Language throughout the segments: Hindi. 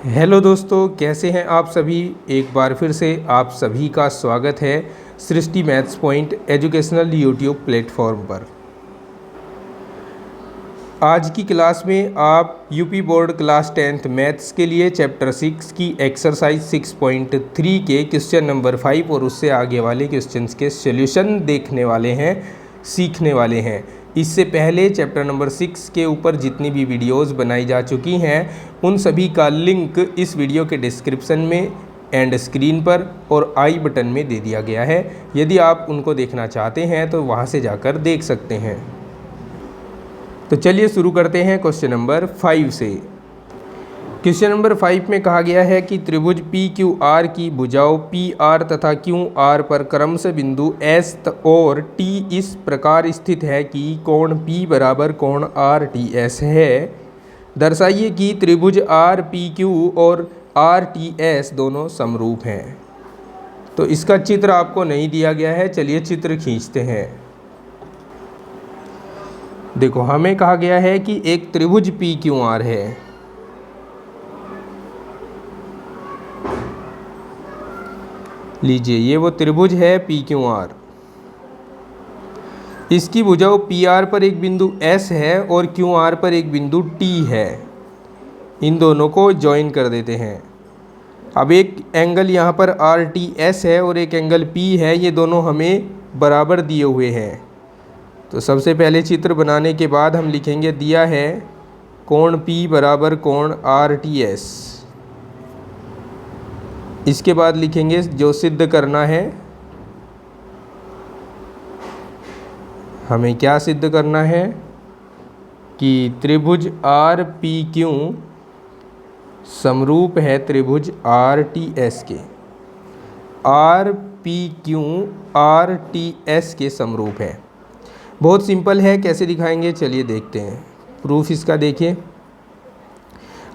हेलो दोस्तों, कैसे हैं आप सभी। एक बार फिर से आप सभी का स्वागत है Srishti maths point educational YouTube platform पर। आज की क्लास में आप UP board class 10th maths के लिए चैप्टर 6 की एक्सरसाइज 6.3 के क्वेश्चन नंबर 5 और उससे आगे वाले क्वेश्चंस के सॉल्यूशन देखने वाले हैं, सीखने वाले हैं। इससे पहले चैप्टर नंबर 6 के ऊपर जितनी भी वीडियोस बनाई जा चुकी हैं उन सभी का लिंक इस वीडियो के डिस्क्रिप्शन में एंड स्क्रीन पर और आई बटन में दे दिया गया है। यदि आप उनको देखना चाहते हैं तो वहां से जाकर देख सकते हैं। तो चलिए शुरू करते हैं क्वेश्चन नंबर 5 से। क्वेश्चन नंबर 5 में कहा गया है कि त्रिभुज पी क्यू आर की भुजाओं पी आर तथा क्यू आर पर क्रमशः बिंदु एस और टी इस प्रकार स्थित है कि कोण पी बराबर कोण आर टी एस है। दर्शाइए कि त्रिभुज आर पी क्यू और आर टी एस दोनों समरूप हैं। तो इसका चित्र आपको नहीं दिया गया है, चलिए चित्र खींचते हैं। देखो, हमें कहा गया है कि एक त्रिभुज पी क्यू आर है। लीजिए, ये वो त्रिभुज है पी क्यू आर। इसकी भुजाओं पी आर पर एक बिंदु एस है और क्यू आर पर एक बिंदु टी है। इन दोनों को ज्वाइन कर देते हैं। अब एक एंगल यहाँ पर आर टी एस है और एक एंगल पी है, ये दोनों हमें बराबर दिए हुए हैं। तो सबसे पहले चित्र बनाने के बाद हम लिखेंगे दिया है कोण P बराबर कोण आर टी एस। इसके बाद लिखेंगे जो सिद्ध करना है, हमें क्या सिद्ध करना है कि त्रिभुज आर पी क्यू समरूप है त्रिभुज आर टी एस के। R P Q R T S के समरूप है। बहुत सिंपल है, कैसे दिखाएंगे चलिए देखते हैं। प्रूफ इसका देखिए,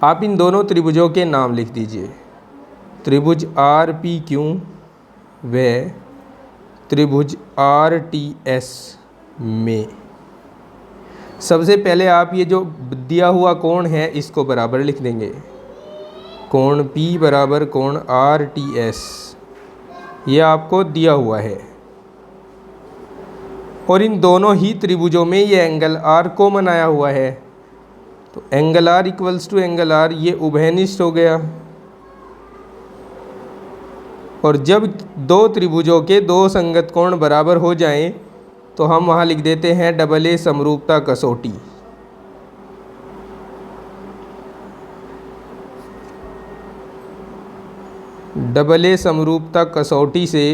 आप इन दोनों त्रिभुजों के नाम लिख दीजिए। त्रिभुज आर पी क्यू व त्रिभुज आर टी एस में सबसे पहले आप ये जो दिया हुआ कोण है इसको बराबर लिख देंगे। कोण P बराबर कोण आर टी एस, ये आपको दिया हुआ है। और इन दोनों ही त्रिभुजों में ये एंगल R कॉमन आया हुआ है, तो angle R equals to angle R, ये उभयनिष्ठ हो गया। और जब दो त्रिभुजों के दो संगत कोण बराबर हो जाएं तो हम वहाँ लिख देते हैं डबल ए समरूपता कसौटी। डबल ए समरूपता कसौटी से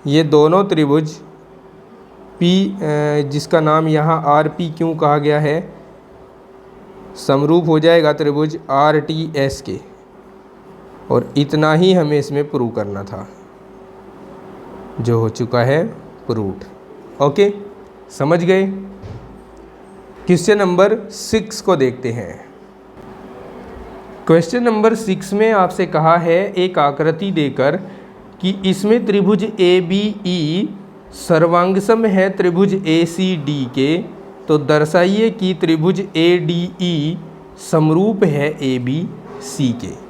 ये दोनों त्रिभुज P, जिसका नाम यहाँ आर पी क्यू कहा गया है, समरूप हो जाएगा त्रिभुज आर टी एस के। और इतना ही हमें इसमें प्रूव करना था, जो हो चुका है प्रूव्ड। ओके, समझ गए। क्वेश्चन नंबर 6 को देखते हैं। क्वेश्चन नंबर 6 में आपसे कहा है एक आकृति देकर कि इसमें त्रिभुज ए बी ई सर्वांगसम है त्रिभुज ए सी डी के। तो दर्शाइए कि त्रिभुज ए डी ई समरूप है ए बी सी के।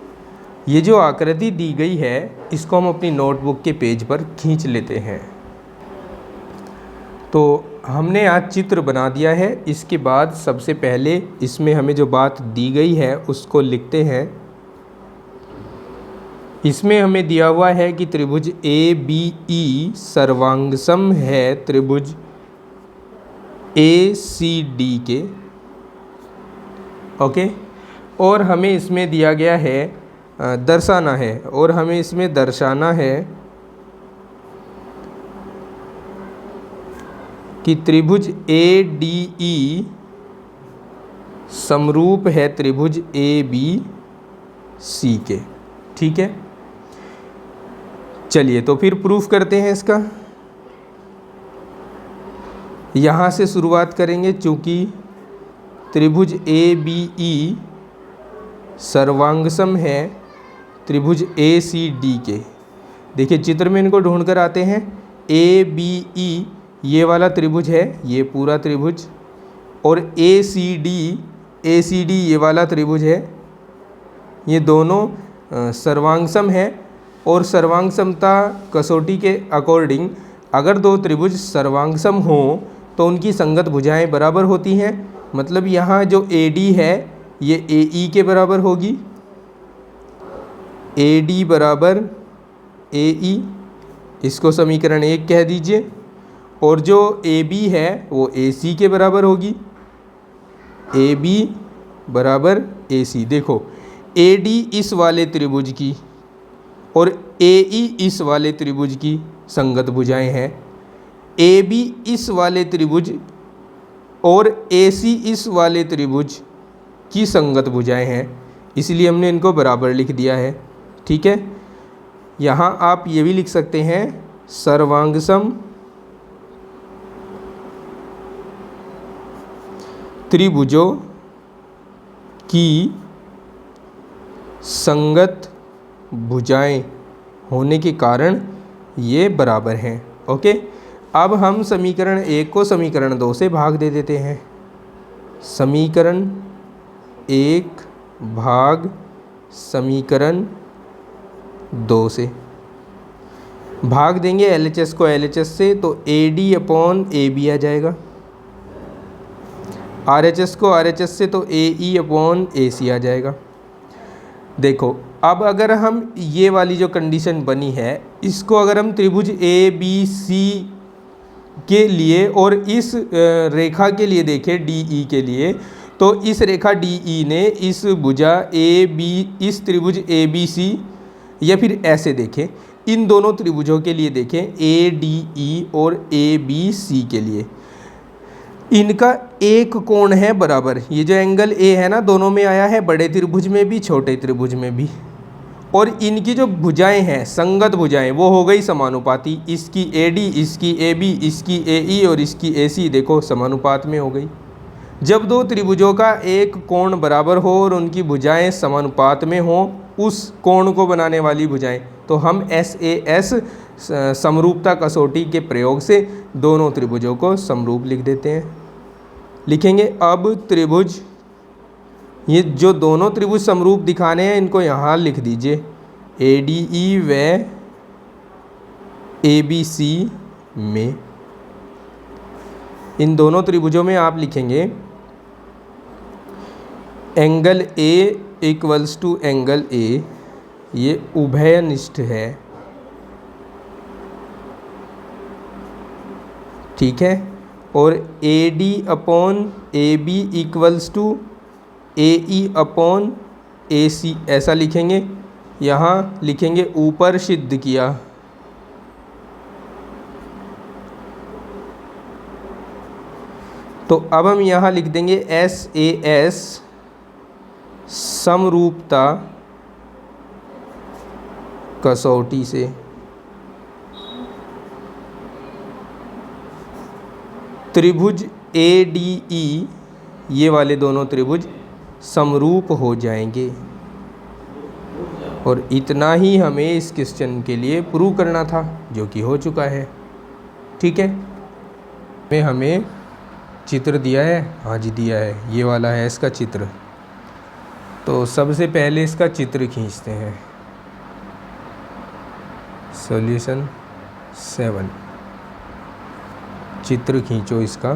ये जो आकृति दी गई है इसको हम अपनी नोटबुक के पेज पर खींच लेते हैं। तो हमने आज चित्र बना दिया है। इसके बाद सबसे पहले इसमें हमें जो बात दी गई है उसको लिखते हैं। इसमें हमें दिया हुआ है कि त्रिभुज ए बी ई सर्वांगसम है त्रिभुज ए सी डी के। ओके, और हमें इसमें दिया गया है दर्शाना है, और हमें इसमें दर्शाना है कि त्रिभुज ए डी ई समरूप है त्रिभुज ए बी सी के। ठीक है, चलिए तो फिर प्रूफ करते हैं इसका। यहाँ से शुरुआत करेंगे, चूँकि त्रिभुज ए बी ई सर्वांगसम है त्रिभुज ए सी डी के। देखिए चित्र में इनको ढूंढ कर आते हैं। ए बी ई ये वाला त्रिभुज है, ये पूरा त्रिभुज, और ए सी डी ये वाला त्रिभुज है। ये दोनों सर्वांग सम है और सर्वांग समता कसौटी के अकॉर्डिंग अगर दो त्रिभुज सर्वांग सम हों तो उनकी संगत भुजाएं बराबर होती हैं। मतलब यहाँ जो AD है ये AE के बराबर होगी, AD बराबर AE, इसको समीकरण 1 कह दीजिए। और जो AB है वो AC के बराबर होगी, AB बराबर AC। देखो AD इस वाले त्रिभुज की और AE इस वाले त्रिभुज की संगत भुजाएं हैं, AB इस वाले त्रिभुज और AC इस वाले त्रिभुज की संगत भुजाएं हैं, इसलिए हमने इनको बराबर लिख दिया है। ठीक है, यहाँ आप ये भी लिख सकते हैं सर्वांगसम त्रिभुजों की संगत भुजाएं होने के कारण ये बराबर हैं। ओके, अब हम समीकरण 1 को समीकरण 2 से भाग दे देते हैं। समीकरण 1 भाग समीकरण 2 से भाग देंगे LHS को LHS से, तो AD अपॉन AB आ जाएगा, RHS को RHS से तो AE अपॉन AC आ जाएगा। देखो अब अगर हम ये वाली जो कंडीशन बनी है इसको अगर हम त्रिभुज ABC के लिए और इस रेखा के लिए देखें DE के लिए, तो इस रेखा DE ने इस भुजा AB इस त्रिभुज ABC, या फिर ऐसे देखें इन दोनों त्रिभुजों के लिए देखें ADE और ABC के लिए, इनका एक कोण है बराबर। ये जो एंगल A है ना दोनों में आया है, बड़े त्रिभुज में भी छोटे त्रिभुज में भी। और इनकी जो भुजाएं हैं संगत भुजाएं वो हो गई समानुपाती, इसकी AD इसकी AB इसकी AE और इसकी AC देखो समानुपात में हो गई। जब दो त्रिभुजों का एक कोण बराबर हो और उनकी भुजाएं समानुपात में हो, उस कोण को बनाने वाली भुजाएं, तो हम SAS समरूपता कसौटी के प्रयोग से दोनों त्रिभुजों को समरूप लिख देते हैं। लिखेंगे अब त्रिभुज, ये जो दोनों त्रिभुज समरूप दिखाने हैं इनको यहाँ लिख दीजिए, ADE व ABC में। इन दोनों त्रिभुजों में आप लिखेंगे angle A equals to angle A, ये उभयनिष्ठ है। ठीक है, और AD upon AB equals to AE upon AC ऐसा लिखेंगे। यहाँ लिखेंगे ऊपर सिद्ध किया। तो अब हम यहाँ लिख देंगे SAS समरूपता कसौटी से। त्रिभुज ADE ये वाले दोनों त्रिभुज समरूप हो जाएंगे। और इतना ही हमें इस क्वेश्चन के लिए प्रूव करना था, जो कि हो चुका है। ठीक है, में हमें चित्र दिया है, हाँ जी दिया है, ये वाला है इसका चित्र। तो सबसे पहले इसका चित्र खींचते हैं। सॉल्यूशन 7, चित्र खींचो इसका।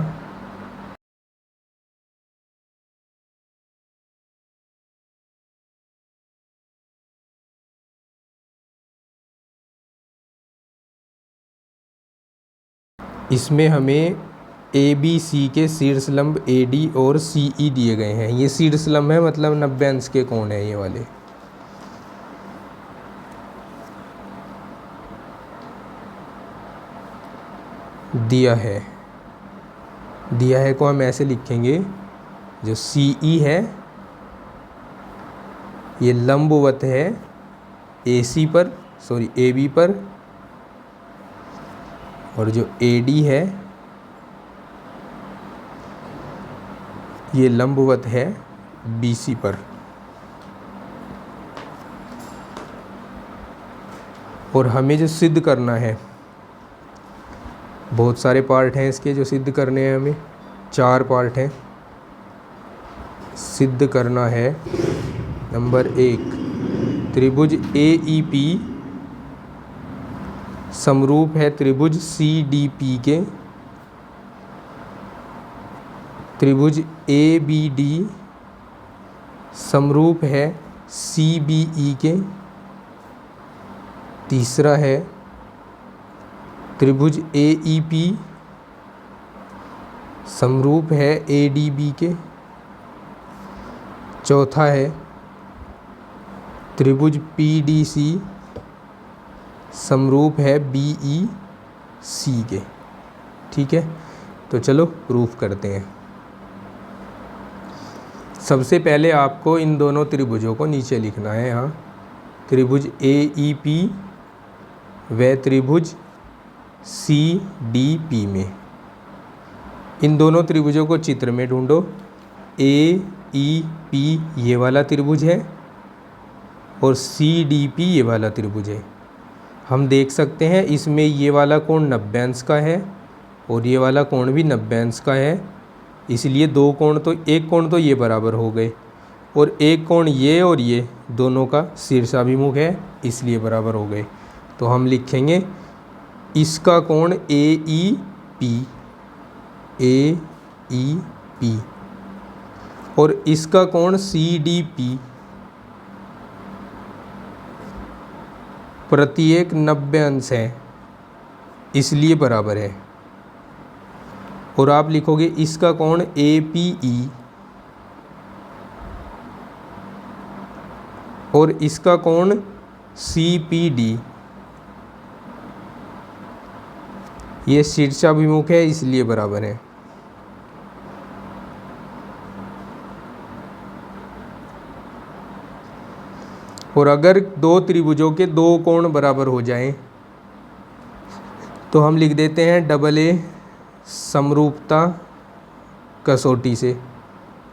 इसमें हमें ABC के शीर्षलंब AD और CE दिए गए हैं। ये शीर्षलंब है, मतलब 90 अंश के कोण है ये वाले। दिया है को हम ऐसे लिखेंगे, जो CE है ये लंबवत है AB पर, और जो AD है ये लंबवत है BC पर। और हमें जो सिद्ध करना है, बहुत सारे पार्ट हैं इसके जो सिद्ध करने हैं, हमें 4 पार्ट हैं। सिद्ध करना है नंबर 1, त्रिभुज AEP समरूप है त्रिभुज CDP के। त्रिभुज ABD समरूप है CBE के। तीसरा है त्रिभुज AEP समरूप है ADB के। चौथा है त्रिभुज PDC समरूप है BEC के। ठीक है, तो चलो प्रूफ करते हैं। सबसे पहले आपको इन दोनों त्रिभुजों को नीचे लिखना है। यहाँ त्रिभुज AEP व त्रिभुज CDP में इन दोनों त्रिभुजों को चित्र में ढूंढो। AEP ये वाला त्रिभुज है और CDP ये वाला त्रिभुज है। हम देख सकते हैं इसमें ये वाला कोण 90 अंश का है और ये वाला कोण भी 90 अंश का है, इसलिए दो कोण तो, एक कोण तो ये बराबर हो गए और एक कोण ये और ये दोनों का शीर्षाभिमुख है, इसलिए बराबर हो गए। तो हम लिखेंगे इसका कोण AEP और इसका कोण CDP प्रत्येक 90 अंश है, इसलिए बराबर है। और आप लिखोगे इसका कोण APE और इसका कोण CPD ये शीर्षाभिमुख है, इसलिए बराबर है। और अगर दो त्रिभुजों के दो कोण बराबर हो जाएं तो हम लिख देते हैं AA समरूपता कसौटी से।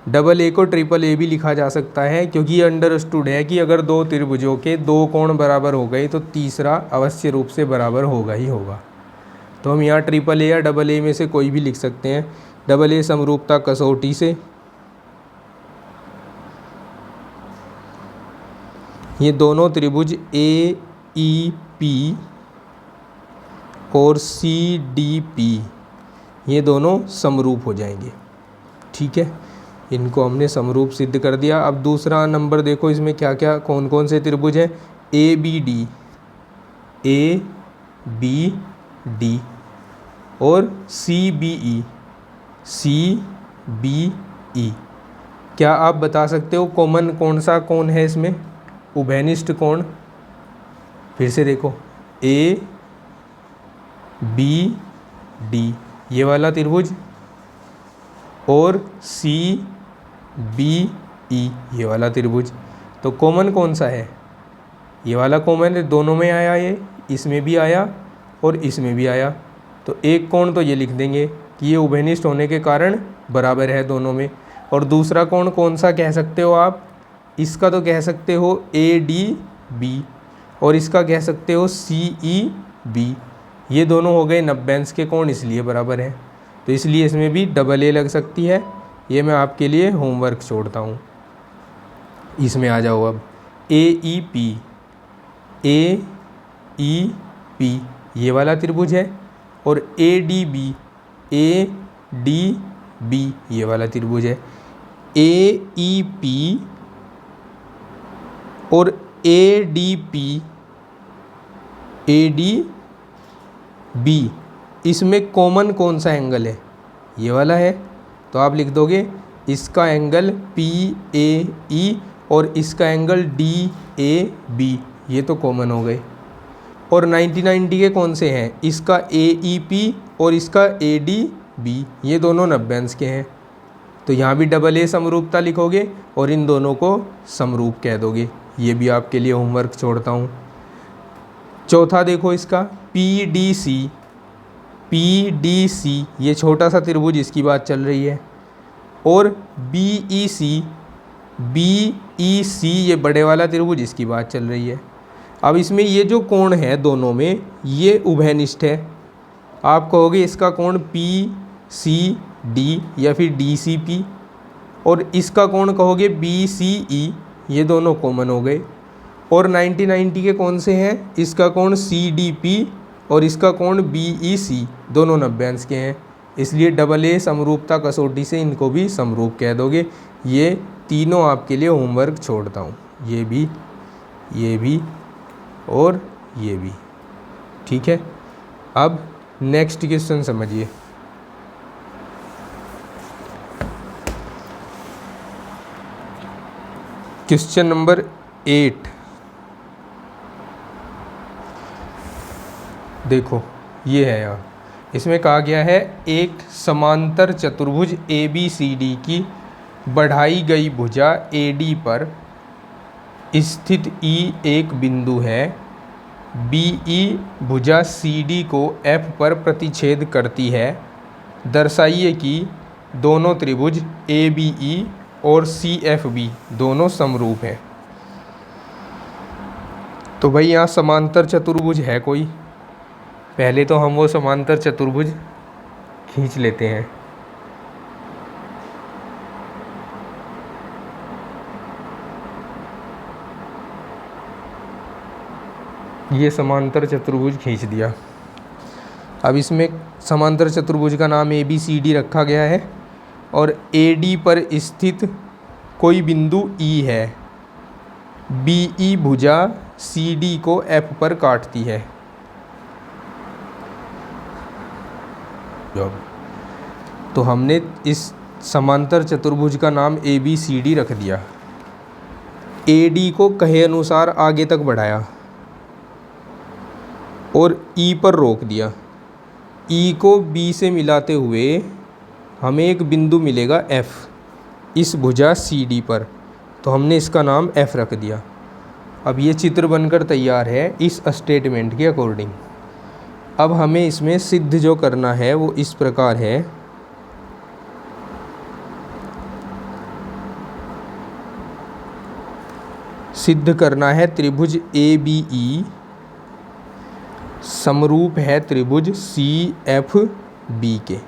AA को AAA भी लिखा जा सकता है, क्योंकि ये अंडरस्टूड है कि अगर दो त्रिभुजों के दो कोण बराबर हो गए तो तीसरा अवश्य रूप से बराबर होगा ही होगा। तो हम यहाँ AAA या AA में से कोई भी लिख सकते हैं। AA समरूपता कसौटी से ये दोनों त्रिभुज AEP और CDP ये दोनों समरूप हो जाएंगे। ठीक है, इनको हमने समरूप सिद्ध कर दिया। अब दूसरा नंबर देखो, इसमें क्या क्या कौन कौन से त्रिभुज हैं। ABD और CBE। क्या आप बता सकते हो कॉमन कौन सा कोण है इसमें? उभयनिष्ठ कोण। फिर से देखो ABD ये वाला त्रिभुज और CBE ये वाला त्रिभुज, तो कॉमन कौन सा है? ये वाला कॉमन है, दोनों में आया, ये इसमें भी आया और इसमें भी आया। तो एक कोण तो ये लिख देंगे कि ये उभयनिष्ठ होने के कारण बराबर है दोनों में। और दूसरा कोण कौन सा कह सकते हो आप? इसका तो कह सकते हो ADB और इसका कह सकते हो CEB। ये दोनों हो गए 90 अंश के कोण, इसलिए बराबर है। तो इसलिए इसमें भी AA लग सकती है। ये मैं आपके लिए होमवर्क छोड़ता हूँ। इसमें आ जाओ अब। AEP ये वाला त्रिभुज है और ADB ये वाला त्रिभुज है। AEP और ADB इसमें कॉमन कौन सा एंगल है? ये वाला है। तो आप लिख दोगे इसका एंगल PAE और इसका एंगल DAB, ये तो कॉमन हो गए। और 90-90 के कौन से हैं? इसका AEP और इसका ADB, ये दोनों 90 अंश के हैं। तो यहाँ भी AA समरूपता लिखोगे और इन दोनों को समरूप कह दोगे। ये भी आपके लिए होमवर्क छोड़ता हूँ। चौथा देखो इसका PDC ये छोटा सा त्रिभुज, इसकी बात चल रही है। और BEC ये बड़े वाला त्रिभुज, इसकी बात चल रही है। अब इसमें ये जो कोण है दोनों में, ये उभयनिष्ठ है। आप कहोगे इसका कोण PCD या फिर DCP और इसका कोण कहोगे BCE ये दोनों कॉमन हो गए। और 90-90 के कौन से हैं, इसका कोण CDP और इसका कोण BEC, दोनों 90 अंश के हैं, इसलिए AA समरूपता कसौटी से इनको भी समरूप कह दोगे। ये तीनों आपके लिए होमवर्क छोड़ता हूँ, ये भी और ये भी। ठीक है, अब नेक्स्ट क्वेश्चन समझिए। क्वेश्चन नंबर 8 देखो, ये है यहाँ, इसमें कहा गया है एक समांतर चतुर्भुज ABCD की बढ़ाई गई भुजा AD पर स्थित E एक बिंदु है, BE भुजा CD को F पर प्रतिच्छेद करती है। दर्शाइए कि दोनों त्रिभुज ABE और CFB दोनों समरूप हैं। तो भाई यहाँ समांतर चतुर्भुज है कोई, पहले तो हम वो समांतर चतुर्भुज खींच लेते हैं। ये समांतर चतुर्भुज खींच दिया। अब इसमें समांतर चतुर्भुज का नाम ABCD रखा गया है और AD पर स्थित कोई बिंदु E है। BE भुजा CD को F पर काटती है। तो हमने इस समांतर चतुर्भुज का नाम ABCD रख दिया। AD को कहे अनुसार आगे तक बढ़ाया और E पर रोक दिया। E को B से मिलाते हुए हमें एक बिंदु मिलेगा F इस भुजा CD पर, तो हमने इसका नाम F रख दिया। अब ये चित्र बनकर तैयार है इस स्टेटमेंट के अकॉर्डिंग। अब हमें इसमें सिद्ध जो करना है वो इस प्रकार है। सिद्ध करना है त्रिभुज ABE समरूप है त्रिभुज CFB के,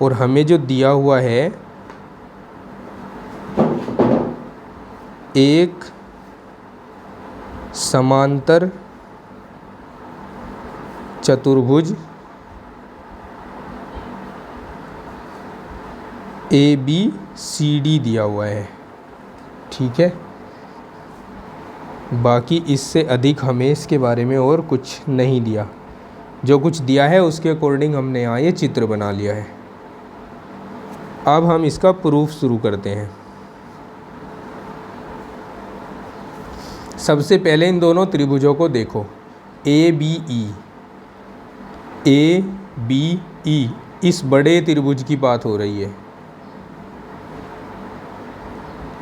और हमें जो दिया हुआ है एक समांतर चतुर्भुज ABCD दिया हुआ है। ठीक है, बाकी इससे अधिक हमें इसके बारे में और कुछ नहीं दिया। जो कुछ दिया है उसके अकॉर्डिंग हमने यहाँ ये चित्र बना लिया है। अब हम इसका प्रूफ शुरू करते हैं। सबसे पहले इन दोनों त्रिभुजों को देखो, ABE इस बड़े त्रिभुज की बात हो रही है,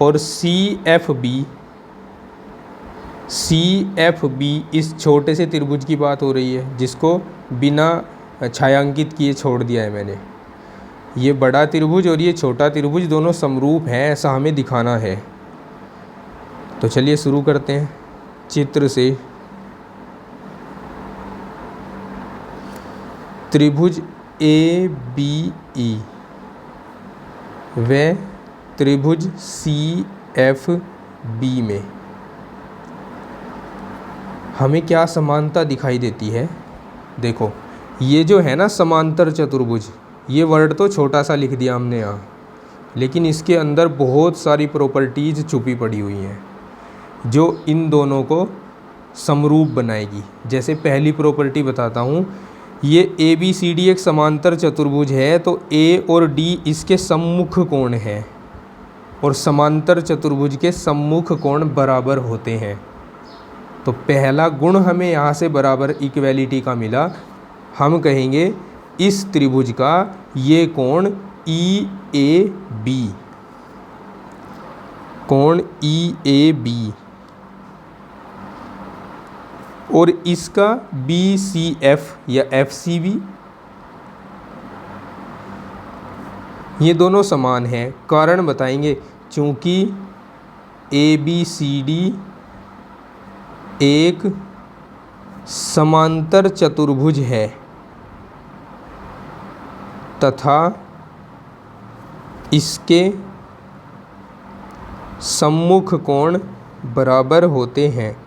और CFB इस छोटे से त्रिभुज की बात हो रही है जिसको बिना छायांकित किए छोड़ दिया है मैंने। ये बड़ा त्रिभुज और ये छोटा त्रिभुज दोनों समरूप हैं, ऐसा हमें दिखाना है। तो चलिए शुरू करते हैं चित्र से। त्रिभुज ABE व त्रिभुज CFB में हमें क्या समानता दिखाई देती है। देखो, ये जो है ना समांतर चतुर्भुज, ये वर्ड तो छोटा सा लिख दिया हमने यहाँ, लेकिन इसके अंदर बहुत सारी प्रॉपर्टीज़ छुपी पड़ी हुई हैं जो इन दोनों को समरूप बनाएगी। जैसे पहली प्रॉपर्टी बताता हूँ, ये ABCD एक समांतर चतुर्भुज है, तो A और D इसके सम्मुख कोण हैं और समांतर चतुर्भुज के सम्मुख कोण बराबर होते हैं। तो पहला गुण हमें यहाँ से बराबर इक्वलिटी का मिला। हम कहेंगे इस त्रिभुज का ये कोण EAB, कोण EAB, और इसका BCF या FCB, ये दोनों समान हैं। कारण बताएंगे, चूँकि ABCD एक समांतर चतुर्भुज है तथा इसके सम्मुख कोण बराबर होते हैं।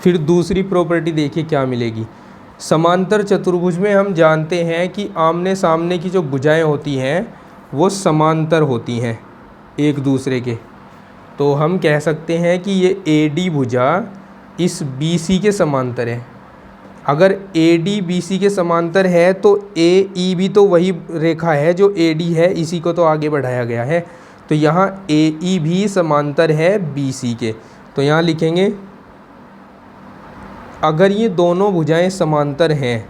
फिर दूसरी प्रॉपर्टी देखिए क्या मिलेगी। समांतर चतुर्भुज में हम जानते हैं कि आमने सामने की जो भुजाएं होती हैं वो समांतर होती हैं एक दूसरे के। तो हम कह सकते हैं कि ये AD भुजा इस BC के समांतर है। अगर AD BC के समांतर है तो AE भी तो वही रेखा है जो AD है, इसी को तो आगे बढ़ाया गया है। तो यहाँ AE भी समांतर है BC के। तो यहाँ लिखेंगे अगर ये दोनों भुजाएं समांतर हैं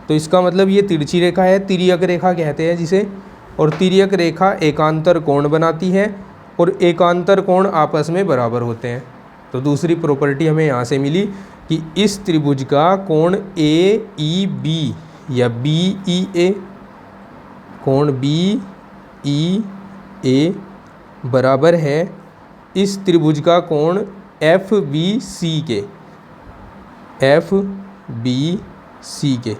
तो इसका मतलब ये तिरछी रेखा है, तिर्यक रेखा कहते हैं जिसे। और तिर्यक रेखा एकांतर कोण बनाती है और एकांतर कोण आपस में बराबर होते हैं। तो दूसरी प्रॉपर्टी हमें यहाँ से मिली कि इस त्रिभुज का कोण AEB या BEA, कोण BEA बराबर है इस त्रिभुज का कोण FBC के, FBC के।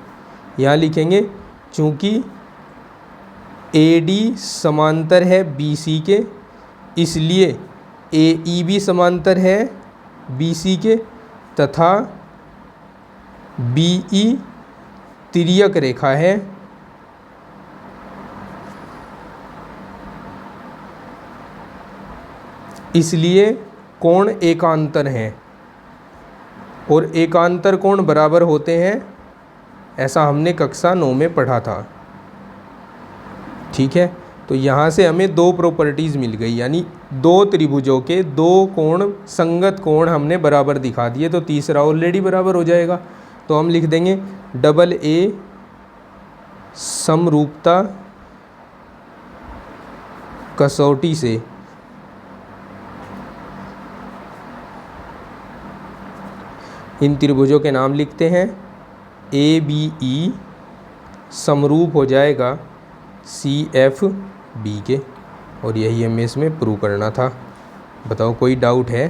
यहाँ लिखेंगे चूँकि AD समांतर है BC के, इसलिए AE भी समांतर है BC के, तथा BE तिर्यक रेखा है, इसलिए कोण एकांतर हैं और एकांतर कोण बराबर होते हैं, ऐसा हमने कक्षा 9 में पढ़ा था। ठीक है, तो यहाँ से हमें दो प्रॉपर्टीज़ मिल गई, यानी दो त्रिभुजों के दो कोण, संगत कोण हमने बराबर दिखा दिए। तो तीसरा ऑलरेडी बराबर हो जाएगा। तो हम लिख देंगे AA समरूपता कसौटी से इन त्रिभुजों के नाम लिखते हैं। ABE समरूप हो जाएगा CFB के, और यही हमें इसमें प्रूव करना था। बताओ कोई डाउट है?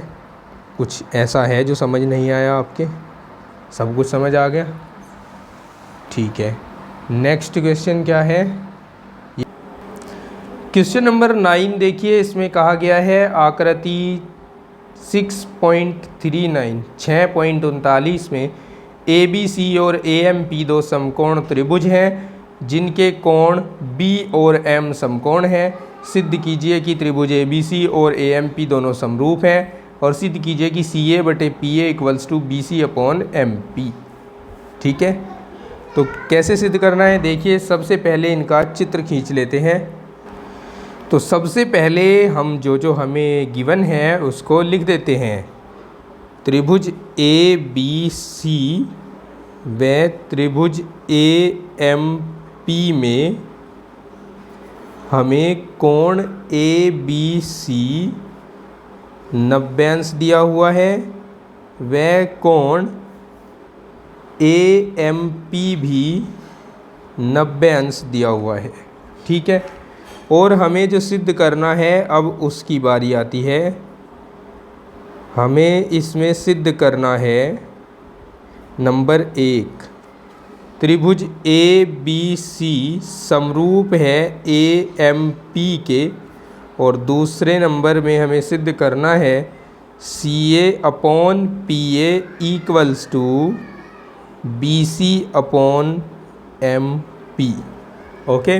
कुछ ऐसा है जो समझ नहीं आया आपके? सब कुछ समझ आ गया? ठीक है, नेक्स्ट क्वेश्चन क्या है? क्वेश्चन नंबर 9 देखिए, इसमें कहा गया है आकृति 6.39 में ABC और AMP दो समकोण त्रिभुज हैं जिनके कोण B और M समकोण हैं। सिद्ध कीजिए कि त्रिभुज ABC और AMP दोनों समरूप हैं, और सिद्ध कीजिए कि CA/PA = BC/MP। ठीक है, तो कैसे सिद्ध करना है देखिए। सबसे पहले इनका चित्र खींच लेते हैं। तो सबसे पहले हम जो हमें गिवन है उसको लिख देते हैं। त्रिभुज ABC व त्रिभुज AMP में हमें कोण ABC 90 अंश दिया हुआ है, व कोण AMP भी 90 अंश दिया हुआ है। ठीक है, और हमें जो सिद्ध करना है अब उसकी बारी आती है। हमें इसमें सिद्ध करना है नंबर 1, त्रिभुज ABC समरूप है AMP के, और दूसरे नंबर में हमें सिद्ध करना है CA/PA = BC/MP। ओके,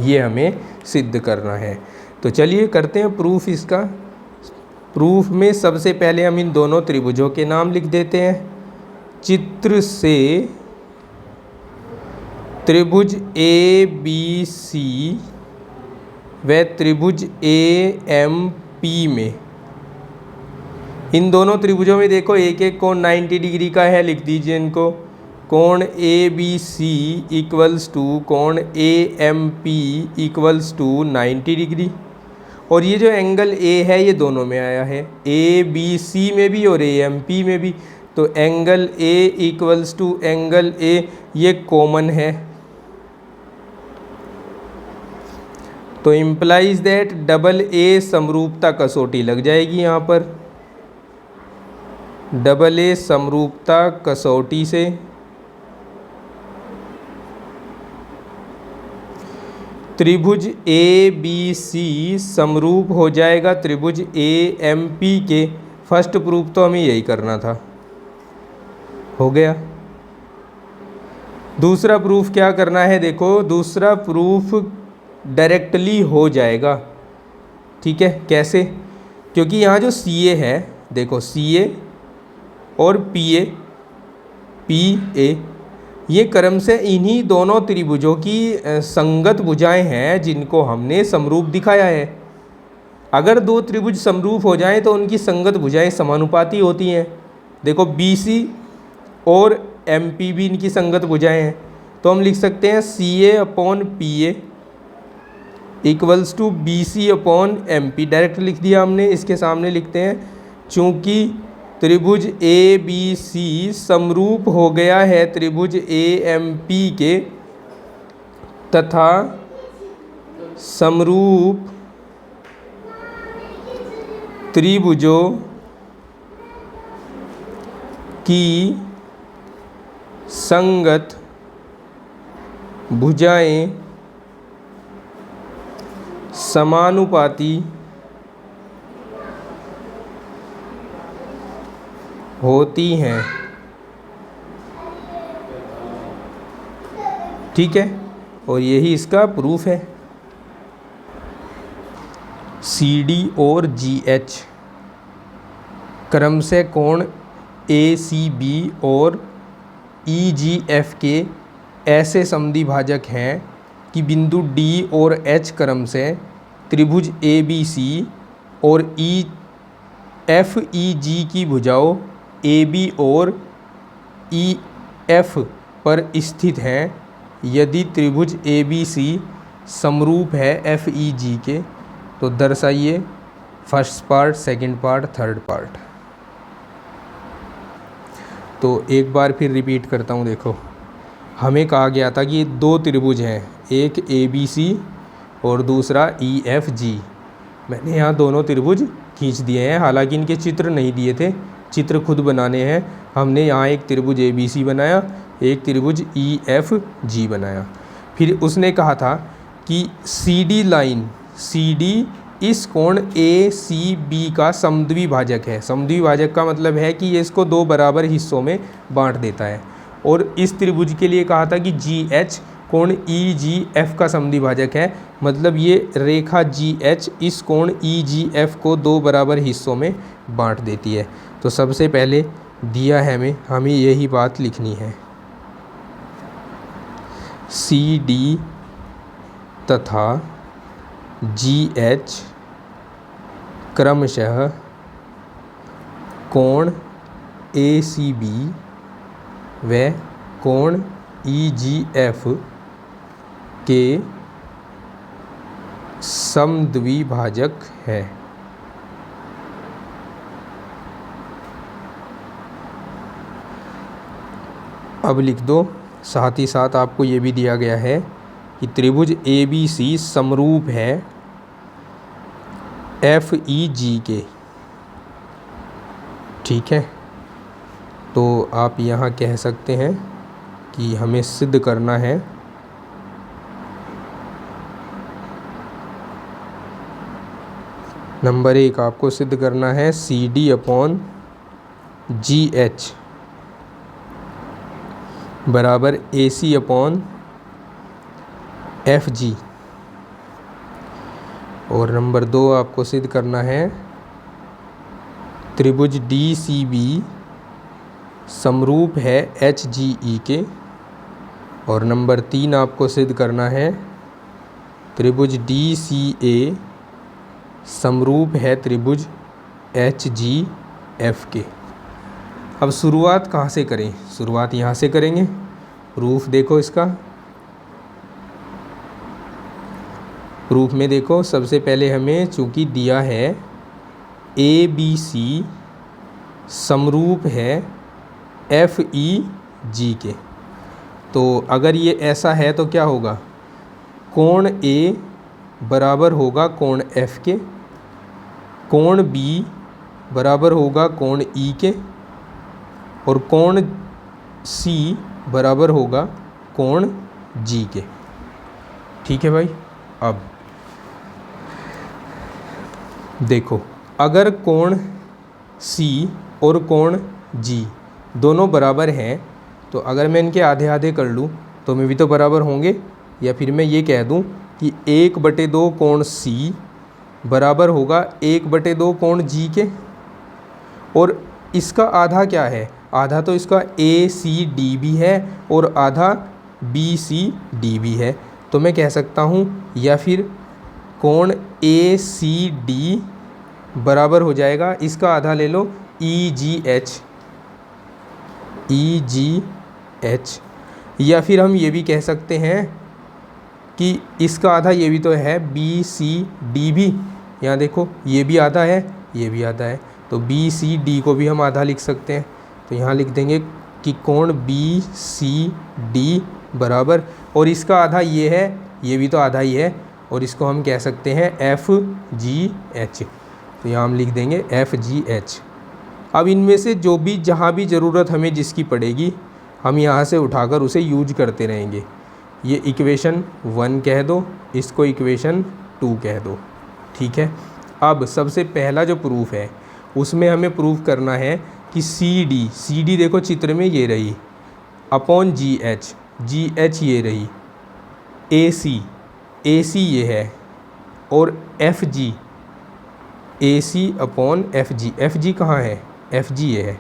ये हमें सिद्ध करना है। तो चलिए करते हैं प्रूफ इसका। प्रूफ में सबसे पहले हम इन दोनों त्रिभुजों के नाम लिख देते हैं। चित्र से त्रिभुज ABC व त्रिभुज AMP में, इन दोनों त्रिभुजों में देखो एक एक कोण 90 डिग्री का है, लिख दीजिए इनको। कोण ABC = कोण AMP = 90 डिग्री। और ये जो एंगल A है ये दोनों में आया है, ABC में भी और AMP में भी। तो एंगल A = एंगल A ये कॉमन है। तो इम्प्लाइज दैट AA समरूपता कसौटी लग जाएगी यहाँ पर। डबल ए समरूपता कसौटी से त्रिभुज ए बी सी समरूप हो जाएगा त्रिभुज ए एम पी के। फर्स्ट प्रूफ तो हमें यही करना था, हो गया। दूसरा प्रूफ क्या करना है, देखो दूसरा प्रूफ डायरेक्टली हो जाएगा, ठीक है। कैसे? क्योंकि यहाँ जो सी ए है, देखो सी ए और पी ए ये क्रम से इन्हीं दोनों त्रिभुजों की संगत भुजाएं हैं जिनको हमने समरूप दिखाया है। अगर दो त्रिभुज समरूप हो जाएं तो उनकी संगत भुजाएं समानुपाती होती हैं। देखो बी सी और एम पी भी इनकी संगत भुजाएं हैं, तो हम लिख सकते हैं C A upon P A equals to B C upon M P. Direct लिख दिया हमने। इसके सामने लिखते हैं चूँकि त्रिभुज ए बी सी समरूप हो गया है त्रिभुज ए एम पी के तथा समरूप त्रिभुजों की संगत भुजाएं समानुपाती होती हैं, ठीक है। और यही इसका प्रूफ है। सी डी और जी एच क्रम से कोण ए सी बी और ई जी एफ के ऐसे समद्विभाजक हैं कि बिंदु डी और एच क्रम से त्रिभुज ए बी सी और ई एफ ई जी की भुजाओं ए बी और ई एफ पर स्थित हैं। यदि त्रिभुज ए बी सी समरूप है एफ ई जी के, तो दर्शाइए first part, second part, third part. तो एक बार फिर रिपीट करता हूँ। देखो हमें कहा गया था कि दो त्रिभुज हैं, एक ए बी सी और दूसरा ई एफ जी। मैंने यहाँ दोनों त्रिभुज खींच दिए हैं, हालांकि इनके चित्र नहीं दिए थे, चित्र खुद बनाने हैं। हमने यहाँ एक त्रिभुज ए बी सी बनाया, एक त्रिभुज ई एफ जी बनाया। फिर उसने कहा था कि C D line, C D इस कोण ए सी बी का समद्विभाजक है। समद्विभाजक का मतलब है कि ये इसको दो बराबर हिस्सों में बांट देता है। और इस त्रिभुज के लिए कहा था कि जी एच कोण ई जी एफ का समद्विभाजक है, मतलब ये रेखा जी एच इस कोण ई जी एफ को दो बराबर हिस्सों में बांट देती है। तो सबसे पहले दिया है हमें यही बात लिखनी है। सी डी तथा जी एच क्रमशः कोण ए सी बी व कोण ई जी एफ के समद्विभाजक है। अब लिख दो, साथ ही साथ आपको ये भी दिया गया है कि त्रिभुज ए बी सी समरूप है एफ ई जी के, ठीक है। तो आप यहाँ कह सकते हैं कि हमें सिद्ध करना है नंबर 1 आपको सिद्ध करना है C D upon G H बराबर A C upon F G. और नंबर 2 आपको सिद्ध करना है त्रिभुज डी सी बी समरूप है एच जी ई के। और नंबर 3 आपको सिद्ध करना है त्रिभुज डी सी ए समरूप है त्रिभुज एच जी एफ के। अब शुरुआत कहाँ से करें? शुरुआत यहाँ से करेंगे। प्रूफ देखो इसका, प्रूफ में देखो सबसे पहले हमें चूँकि दिया है ए बी सी समरूप है एफ ई जी के, तो अगर ये ऐसा है तो क्या होगा? कोण ए बराबर होगा कोण एफ के, कोण बी बराबर होगा कोण ई के, और कोण C बराबर होगा कोण G के। ठीक है भाई। अब देखो, अगर कोण C और कोण G दोनों बराबर हैं तो अगर मैं इनके आधे आधे कर लूँ तो में भी तो बराबर होंगे, या फिर मैं ये कह दूँ कि 1/2 कोण C बराबर होगा 1/2 कोण G के। और इसका आधा क्या है, आधा तो इसका ACD भी है और आधा BCD भी है। तो मैं कह सकता हूँ, या फिर कोण ACD बराबर हो जाएगा, इसका आधा ले लो EGH, या फिर हम ये भी कह सकते हैं कि इसका आधा ये भी तो है BCD भी। यहाँ देखो, ये भी आधा है, ये भी आधा है, तो BCD को भी हम आधा लिख सकते हैं। तो यहाँ लिख देंगे कि कोण BCD बराबर, और इसका आधा ये है, ये भी तो आधा ही है, और इसको हम कह सकते हैं FGH। तो यहाँ हम लिख देंगे FGH। अब इनमें से जो भी जहाँ भी ज़रूरत हमें जिसकी पड़ेगी हम यहाँ से उठाकर उसे यूज करते रहेंगे। ये इक्वेशन 1 कह दो, इसको इक्वेशन 2 कह दो। ठीक है। अब सबसे पहला जो प्रूफ है उसमें हमें प्रूफ करना है कि CD देखो चित्र में ये रही, अपॉन GH ये रही, AC ये है, और AC अपॉन FG कहाँ है, FG ये है।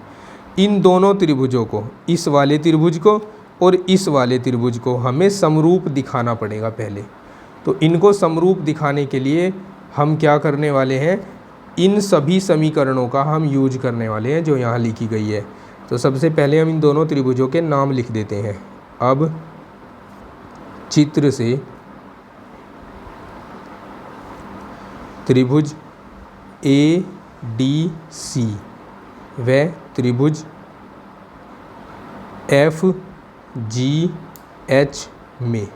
इन दोनों त्रिभुजों को, इस वाले त्रिभुज को और इस वाले त्रिभुज को हमें समरूप दिखाना पड़ेगा पहले। तो इनको समरूप दिखाने के लिए हम क्या करने वाले हैं, इन सभी समीकरणों का हम यूज करने वाले हैं जो यहाँ लिखी गई है। तो सबसे पहले हम इन दोनों त्रिभुजों के नाम लिख देते हैं। अब चित्र से त्रिभुज ADC व त्रिभुज FGH में,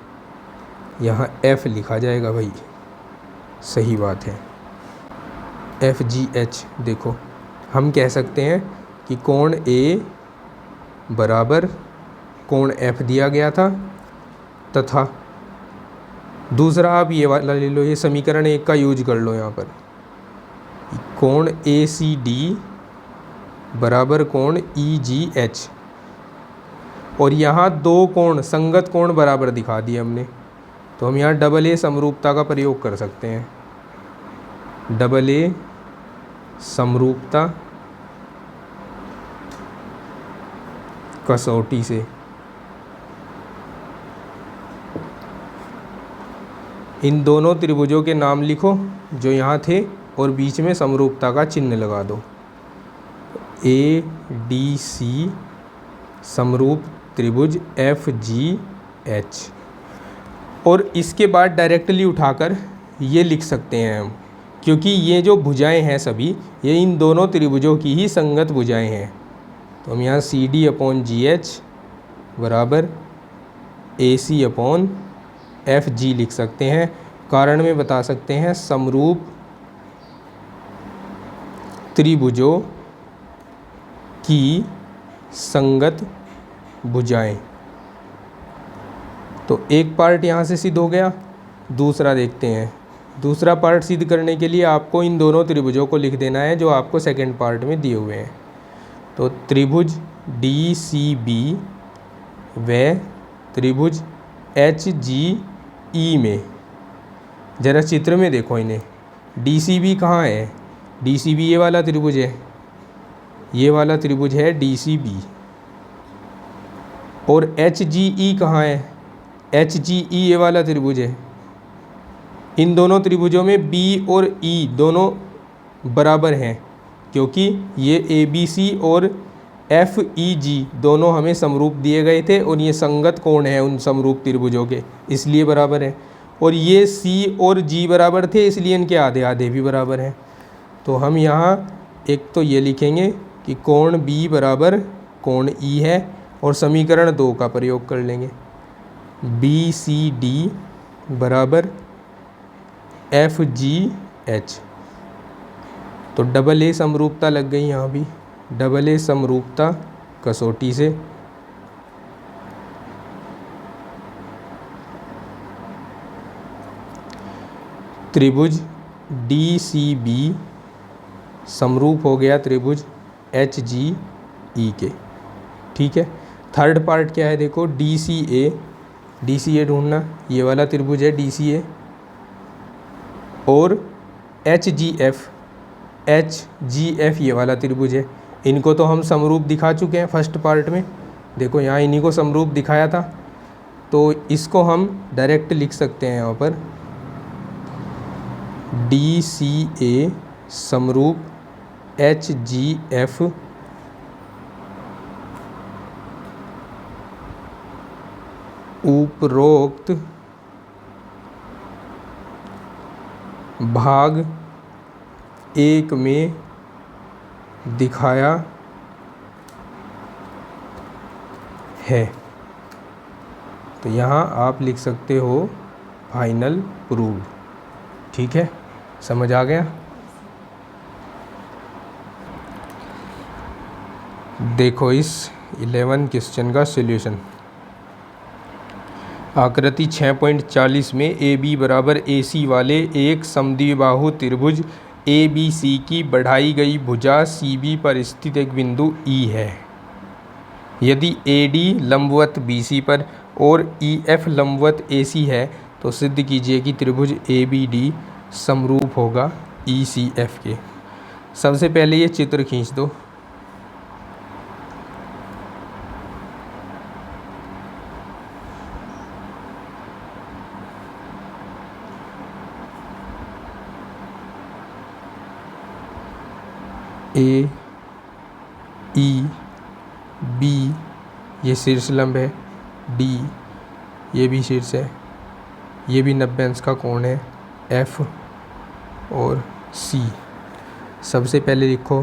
यहाँ F लिखा जाएगा भाई, सही बात है, FGH। देखो, हम कह सकते हैं कि कोण A बराबर कोण F दिया गया था, तथा दूसरा आप ये वाला ले लो, ये समीकरण 1 का यूज कर लो यहाँ पर, कोण ACD बराबर कोण EGH, और यहाँ दो कोण संगत कोण बराबर दिखा दिए हमने। तो हम यहाँ AA समरूपता का प्रयोग कर सकते हैं। AA समरूपता कसौटी से इन दोनों त्रिभुजों के नाम लिखो जो यहाँ थे और बीच में समरूपता का चिन्ह लगा दो। ADC समरूप त्रिभुज FGH, और इसके बाद डायरेक्टली उठाकर ये लिख सकते हैं हम, क्योंकि ये जो भुजाएं हैं सभी ये इन दोनों त्रिभुजों की ही संगत भुजाएं हैं। तो हम यहाँ CD अपॉन GH बराबर AC अपॉन FG लिख सकते हैं। कारण में बता सकते हैं समरूप त्रिभुजों की संगत भुजाएं। तो एक पार्ट यहाँ से सिद्ध हो गया, दूसरा देखते हैं। दूसरा पार्ट सिद्ध करने के लिए आपको इन दोनों त्रिभुजों को लिख देना है जो आपको सेकंड पार्ट में दिए हुए हैं। तो त्रिभुज DCB व त्रिभुज HGE में, जरा चित्र में देखो इन्हें, DCB कहाँ है, DCB ये वाला त्रिभुज है, ये वाला त्रिभुज है DCB, और HGE कहाँ है, HGE ये वाला त्रिभुज है। इन दोनों त्रिभुजों में B और E दोनों बराबर हैं, क्योंकि ये ABC और FEG दोनों हमें समरूप दिए गए थे और ये संगत कोण है उन समरूप त्रिभुजों के, इसलिए बराबर है। और ये C और G बराबर थे, इसलिए इनके आधे आधे भी बराबर हैं। तो हम यहाँ एक तो ये लिखेंगे कि कोण B बराबर कोण E है, और समीकरण 2 का प्रयोग कर लेंगे। BCD बराबर FGH। तो AA समरूपता लग गई यहाँ भी, AA समरूपता कसौटी से। त्रिभुज DCB समरूप हो गया त्रिभुज HGE के। ठीक है, थर्ड पार्ट क्या है देखो, DCA ढूंढना, ये वाला त्रिभुज है DCA, और HGF ये वाला त्रिभुज है। इनको तो हम समरूप दिखा चुके हैं फर्स्ट पार्ट में, देखो यहाँ इन्हीं को समरूप दिखाया था, तो इसको हम डायरेक्ट लिख सकते हैं यहाँ पर DCA समरूप HGF उपरोक्त भाग 1 में दिखाया है। तो यहाँ आप लिख सकते हो फाइनल प्रूव्ड। ठीक है, समझ आ गया। देखो इस 11 क्वेश्चन का सॉल्यूशन। आकृति 6.40 में AB बराबर AC वाले एक समद्विबाहु त्रिभुज ABC की बढ़ाई गई भुजा CB पर स्थित एक बिंदु E है। यदि AD लंबवत BC पर और EF लंबवत AC है तो सिद्ध कीजिए कि त्रिभुज ABD समरूप होगा ECF के। सबसे पहले ये चित्र खींच दो। A E B ये शीर्ष लंब है, D ये भी शीर्ष है, ये भी 90 अंश का कोण है, F और C। सबसे पहले लिखो,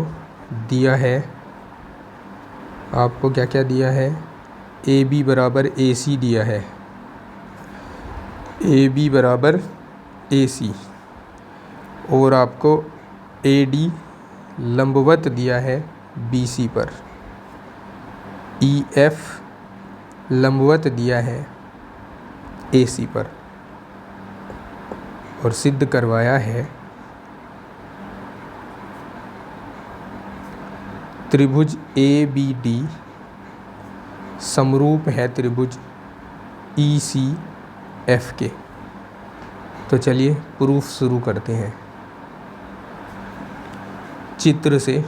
दिया है आपको क्या क्या दिया है, AB बराबर AC दिया है, AB बराबर AC, और आपको AD लंबवत दिया है BC पर, EF लंबवत दिया है AC पर, और सिद्ध करवाया है त्रिभुज ABD समरूप है त्रिभुज ECF के। तो चलिए प्रूफ शुरू करते हैं। चित्र से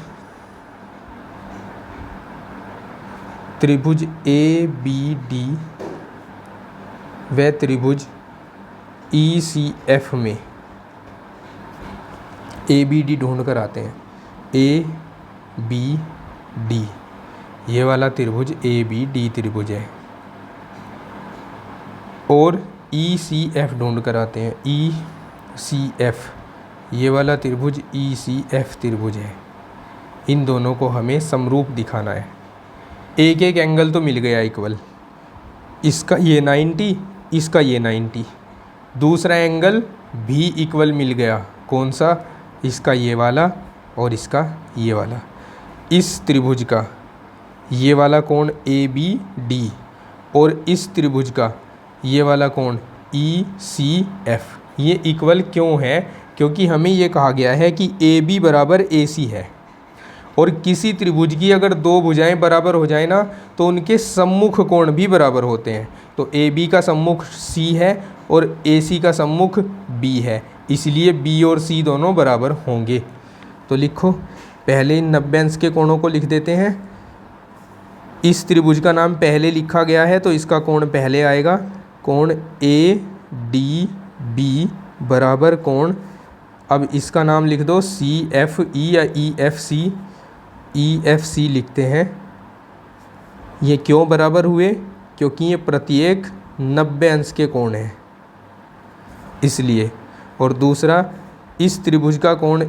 त्रिभुज ABD व त्रिभुज ECF में ABD ढूंढ कर आते हैं। ABD ये वाला त्रिभुज ABD त्रिभुज है, और ECF ढूंढ कर आते हैं। ECF ये वाला त्रिभुज ECF त्रिभुज है। इन दोनों को हमें समरूप दिखाना है। एक एक एंगल तो मिल गया इक्वल, इसका ये 90, इसका ये 90। दूसरा एंगल भी इक्वल मिल गया, कौन सा, इसका ये वाला और इसका ये वाला। इस त्रिभुज का ये वाला कोण ABD और इस त्रिभुज का ये वाला कोण ECF ये इक्वल क्यों है, क्योंकि हमें ये कहा गया है कि AB बराबर AC है, और किसी त्रिभुज की अगर दो भुजाएं बराबर हो जाए ना तो उनके सम्मुख कोण भी बराबर होते हैं। तो AB का सम्मुख C है और AC का सम्मुख B है, इसलिए B और C दोनों बराबर होंगे। तो लिखो, पहले इन 90 अंश के कोणों को लिख देते हैं। इस त्रिभुज का नाम पहले लिखा गया है तो इसका कोण पहले आएगा, कोण ADB बराबर कोण, अब इसका नाम लिख दो CFE या EFC लिखते हैं। ये क्यों बराबर हुए, क्योंकि ये प्रत्येक 90 अंश के कोण हैं इसलिए। और दूसरा, इस त्रिभुज का कोण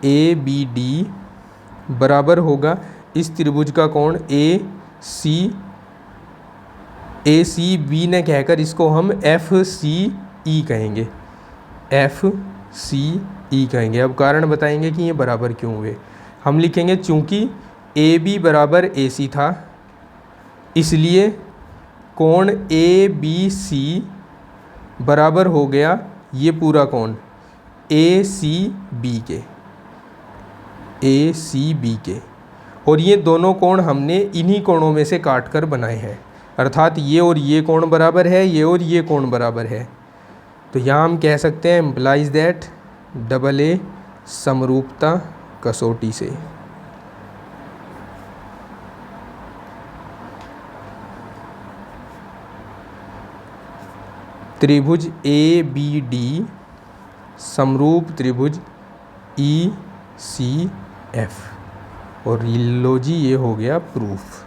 ABD बराबर होगा इस त्रिभुज का कोण ACB ने कहकर इसको हम FCE कहेंगे, FCE कहेंगे। अब कारण बताएंगे कि ये बराबर क्यों हुए। हम लिखेंगे चूँकि ए बी बराबर ए सी था, इसलिए कोण ए बी सी बराबर हो गया ये पूरा कोण ए सी बी के, ए सी बी के। और ये दोनों कोण हमने इन्हीं कोणों में से काट कर बनाए हैं, अर्थात ये और ये कोण बराबर है, ये और ये कोण बराबर है। तो यहाँ हम कह सकते हैं इम्प्लाइज दैट डबल ए समरूपता कसौटी से। त्रिभुज ए बी डी समरूप त्रिभुज ई सी एफ। और लो जी ये हो गया प्रूफ।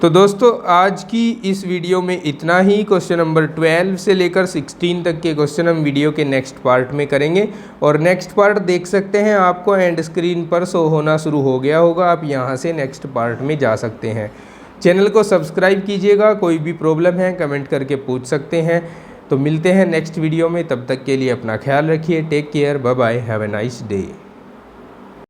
तो दोस्तों आज की इस वीडियो में इतना ही। क्वेश्चन नंबर 12 से लेकर 16 तक के क्वेश्चन हम वीडियो के नेक्स्ट पार्ट में करेंगे। और नेक्स्ट पार्ट देख सकते हैं, आपको एंड स्क्रीन पर शो होना शुरू हो गया होगा, आप यहां से नेक्स्ट पार्ट में जा सकते हैं। चैनल को सब्सक्राइब कीजिएगा, कोई भी प्रॉब्लम है कमेंट करके पूछ सकते हैं। तो मिलते हैं नेक्स्ट वीडियो में, तब तक के लिए अपना ख्याल रखिए। Take care, bye bye, have a nice day.